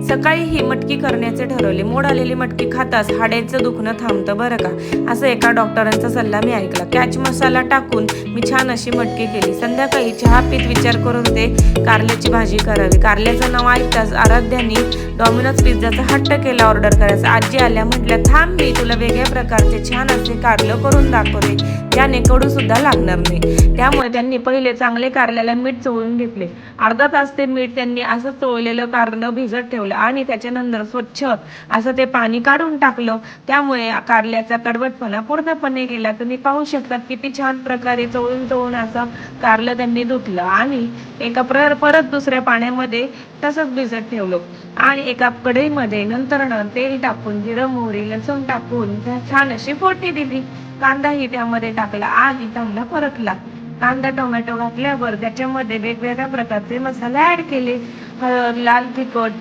सकाळी ही मटकी करण्याचे ठरवले. मोड आलेली मटकी खाताच हाडांचं दुखणं थांबतं बरं का, असं एका डॉक्टरांचा सल्ला मी ऐकला. कॅच मसाला टाकून मी छान अशी मटकी केली. संध्याकाळी चहा पीत विचार करत होते कारल्याची भाजी करावी. कारल्याचं नाव ऐकताच आराध्यानी डॉमिनोज पिझ्झाचा हट्ट केला ऑर्डर करायचा. आजी आल्या म्हटल्या, थांब मी तुला वेगळ्या प्रकारचे छान असे कारलं करून दाखवते, त्याने कडू सुद्धा लागणार नाही. त्यामुळे त्यांनी पहिले चांगले कारल्याला मीठ चोळून घेतले. अर्धा तास ते मीठ त्यांनी असं चोळलेलं कारलं भिजत ठेवलं आणि त्याच्यानंतर स्वच्छ असं ते पाणी काढून टाकलं. त्यामुळे कारल्याचा कडवटपणा पूर्णपणे गेला. तुम्ही पाहू शकता किती छान प्रकारे चोळून चोळून असं कारलं त्यांनी धुतलं आणि एका परत दुसऱ्या पाण्यामध्ये तसंच भिजत ठेवलं आणि एका कढईमध्ये नंतर तेल टाकून जिरं मोहरी लसूण टाकून छान अशी फोडणी दिली. कांदाही त्यामध्ये टाकला आणि चांगला परतला. कांदा टोमॅटो घातल्यावर त्याच्यामध्ये वेगवेगळ्या प्रकारचे मसाले ऍड केले. हळद, लाल तिखट,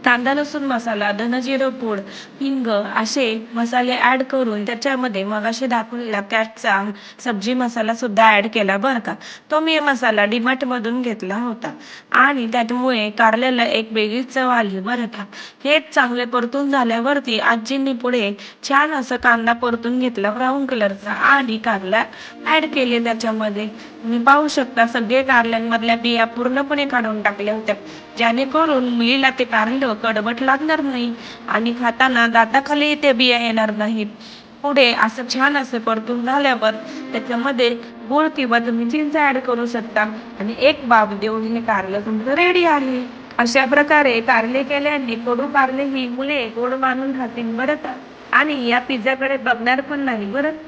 कांदा लसूण मसाला, धनजिरं पूड, हिंग असे मसाले ऍड करून त्याच्यामध्ये मगाशी दाखवलेला कॅटचा सब्जी मसाला सुद्धा ऍड केला बरं का. तो मी मसाला डीमार्ट मधून घेतला होता आणि त्यामुळे कारल्याला एक वेगळीच चव आली बरं का. हे चांगले परतून झाल्यावरती आजींनी पुढे छान असं कांदा परतून घेतला ब्राऊन कलरचा आणि कारला ऍड केले त्याच्यामध्ये. तुम्ही पाहू शकता सगळे कारल्यांमधल्या बिया पूर्णपणे काढून टाकल्या होत्या, जेणेकरून मुलीला ते कारलं कडवट लागणार नाही आणि खाताना दाताखाली ते बिया येणार नाहीत. पुढे असं छान असं परतून झाल्यावर त्याच्यामध्ये गूळ किंवा तुम्ही चिंच ऍड करू शकता आणि एक वाफ देऊन हे कारलं तुमचं रेडी आहे. अशा प्रकारे कारले केल्याने कडू कारले ही मुले गोड मानून खातील बरं का आणि या पिझ्झाकडे बघणार पण नाही बरं.